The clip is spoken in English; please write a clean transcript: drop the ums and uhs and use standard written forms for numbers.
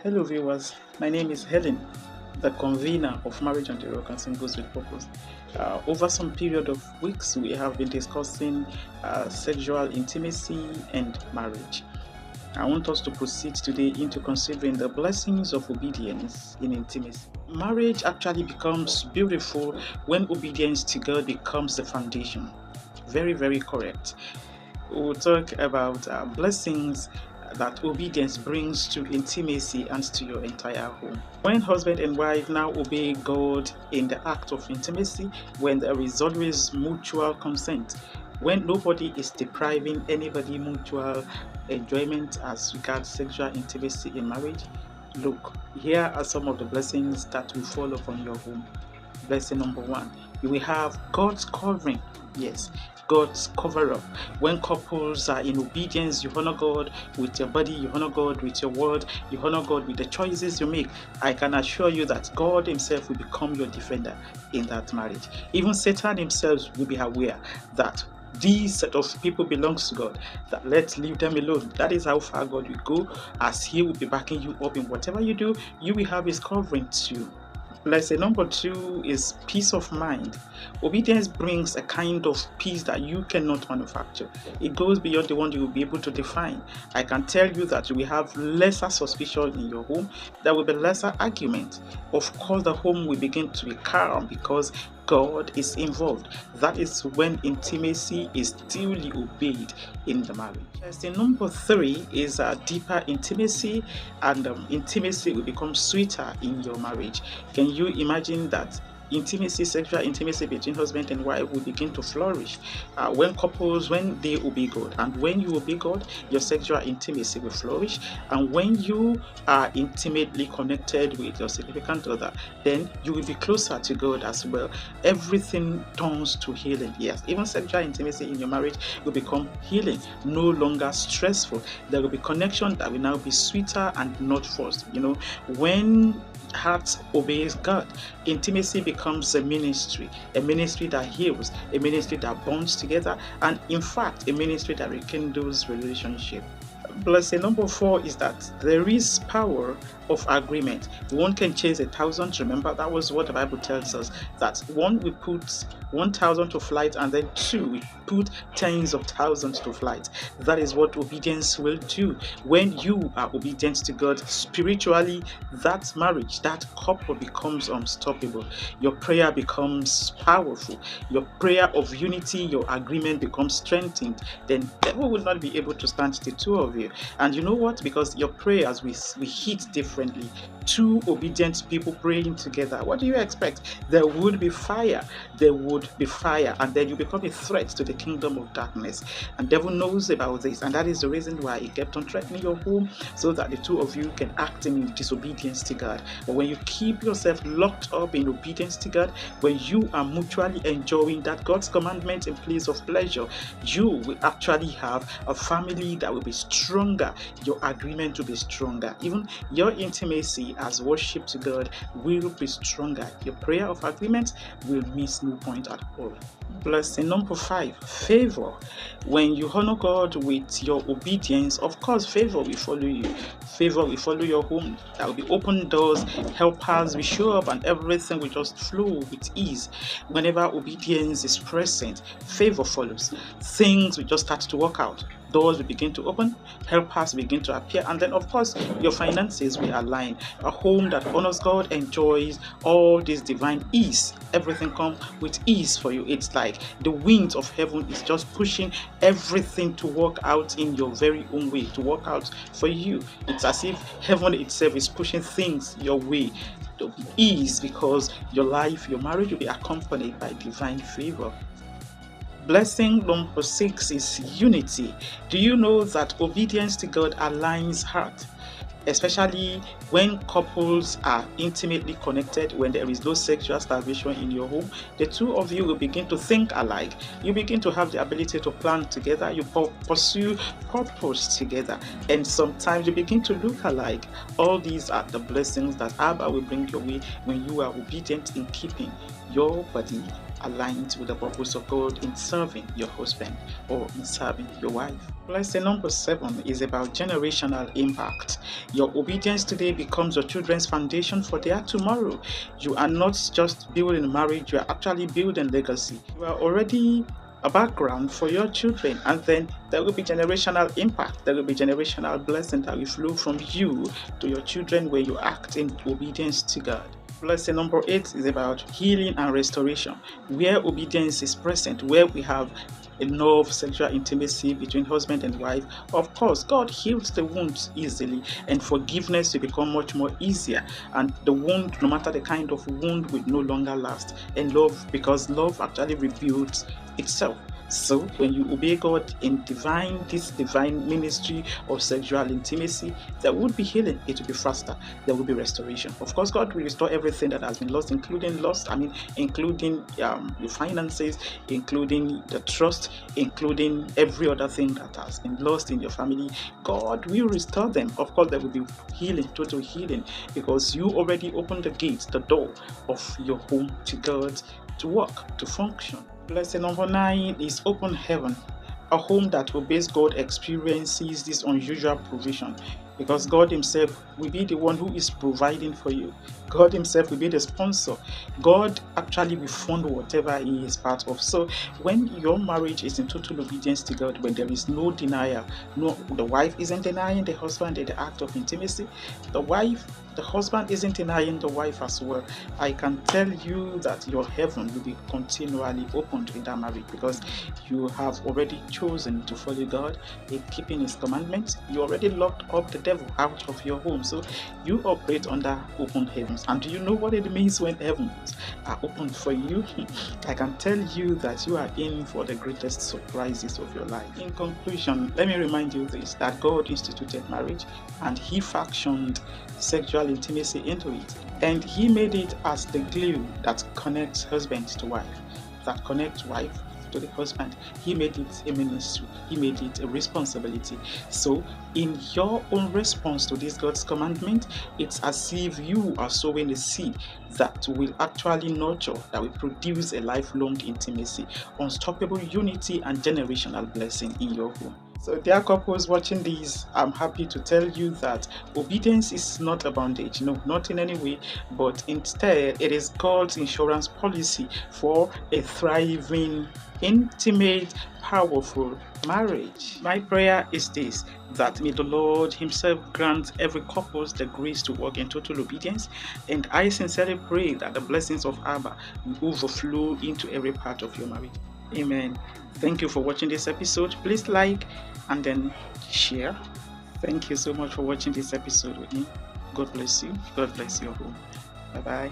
Hello viewers, my name is Helen, the convener of Marriage on the Rock and Singles with Purpose. Over some period of weeks, we have been discussing sexual intimacy and marriage. I want us to proceed today into considering the blessings of obedience in intimacy. Marriage actually becomes beautiful when obedience to God becomes the foundation. Very, very correct. We'll talk about blessings that obedience brings to intimacy and to your entire home. When husband and wife now obey God in the act of intimacy, when there is always mutual consent, when nobody is depriving anybody mutual enjoyment as regards sexual intimacy in marriage, look, here are some of the blessings that will fall upon your home. Blessing number one, you will have God's covering. Yes, God's cover up. When couples are in obedience, you honor God with your body, you honor God with your word, you honor God with the choices you make. I can assure you that God Himself will become your defender in that marriage. Even Satan himself will be aware that this set of people belongs to God, that let's leave them alone. That is how far God will go, as He will be backing you up in whatever you do. You will have His covering too. Lesson number two is peace of mind. Obedience brings a kind of peace that you cannot manufacture. It goes beyond the one you will be able to define. I can tell you that you will have lesser suspicion in your home. There will be lesser argument. Of course, the home will begin to be calm because God is involved. That is when intimacy is duly obeyed in the marriage. Lesson number three is deeper intimacy, and intimacy will become sweeter in your marriage. Can you imagine that intimacy, sexual intimacy between husband and wife will begin to flourish when they obey God? And when you obey God, your sexual intimacy will flourish. And when you are intimately connected with your significant other, then you will be closer to God as well. Everything turns to healing. Yes, even sexual intimacy in your marriage will become healing, no longer stressful. There will be connection that will now be sweeter and not forced. When heart obeys God, intimacy becomes a ministry that heals, a ministry that bonds together, and in fact, a ministry that rekindles relationship. Blessing number four is that there is power of agreement. One can chase 1,000. Remember, that was what the Bible tells us, that one will put 1,000 to flight, and then two will put tens of thousands to flight. That is what obedience will do. When you are obedient to God spiritually, that marriage, that couple becomes unstoppable. Your prayer becomes powerful. Your prayer of unity, your agreement becomes strengthened. Then devil will not be able to stand the two of you. And you know what? Because your prayers we hit differently. Two obedient people praying together. What do you expect? There would be fire. There would be fire, and then you become a threat to the kingdom of darkness. And devil knows about this, and that is the reason why he kept on threatening your home, so that the two of you can act in disobedience to God. But when you keep yourself locked up in obedience to God, when you are mutually enjoying that God's commandment in place of pleasure, you will actually have a family that will be stronger. Your agreement will be stronger. Even your intimacy as worship to God will be stronger. Your prayer of agreement will miss no point at all. Blessing number five, favor. When you honor God with your obedience, of course, favor will follow you. Favor will follow your home. There will be open doors, helpers will show up, and everything will just flow with ease. Whenever obedience is present, favor follows. Things will just start to work out. Doors will begin to open, helpers begin to appear, and then, of course, your finances will align. A home that honors God enjoys all this divine ease. Everything comes with ease for you. It's like the winds of heaven is just pushing everything to work out in your very own way, to work out for you. It's as if heaven itself is pushing things your way to ease, because your life, your marriage will be accompanied by divine favor. Blessing number six is unity. Do you know that obedience to God aligns heart? Especially when couples are intimately connected, when there is no sexual starvation in your home, the two of you will begin to think alike. You begin to have the ability to plan together. You pursue purpose together, and sometimes you begin to look alike. All these are the blessings that Abba will bring your way when you are obedient in keeping your body aligned with the purpose of God in serving your husband or in serving your wife. Lesson number 7 is about generational impact. Your obedience today becomes your children's foundation for their tomorrow. You are not just building marriage, you are actually building legacy. You are already a background for your children, and then there will be generational impact. There will be generational blessing that will flow from you to your children when you act in obedience to God. Lesson number 8 is about healing and restoration. Where obedience is present, where we have enough sexual intimacy between husband and wife, of course, God heals the wounds easily, and forgiveness will become much more easier. And the wound, no matter the kind of wound, will no longer last. And love, because love actually rebuilds itself. So when you obey God in this divine ministry of sexual intimacy, there would be healing. It will be faster. There will be restoration. Of course, God will restore everything that has been lost, including your finances, including the trust, including every other thing that has been lost in your family. God will restore them. Of course, there will be healing, total healing, because you already opened the gate, the door of your home to God to work, to function. Lesson number 9 is open heaven. A home that obeys God experiences this unusual provision, because God Himself will be the one who is providing for you. God Himself will be the sponsor. God actually will fund whatever He is part of. So when your marriage is in total obedience to God, when there is no denial, the wife isn't denying the husband in the act of intimacy, the husband isn't denying the wife as well, I can tell you that your heaven will be continually opened in that marriage, because you have already chosen to follow God in keeping His commandments. You already locked up the devil out of your home. So you operate under open heavens. And do you know what it means when heavens are opened for you? I can tell you that you are in for the greatest surprises of your life. In conclusion, let me remind you this, that God instituted marriage and He fashioned sexual intimacy into it. And He made it as the glue that connects husband to wife, that connects wife to the husband. He made it a ministry. He made it a responsibility. So in your own response to this God's commandment, it's as if you are sowing a seed that will actually nurture, that will produce a lifelong intimacy, unstoppable unity, and generational blessing in your home. So dear couples watching this, I'm happy to tell you that obedience is not a bondage, no, not in any way, but instead it is God's insurance policy for a thriving, intimate, powerful marriage. My prayer is this, that may the Lord Himself grant every couple the grace to walk in total obedience, and I sincerely pray that the blessings of Abba will overflow into every part of your marriage. Amen. Thank you for watching this episode. Please like and then share. Thank you so much for watching this episode with me. God bless you. God bless your home. Bye-bye.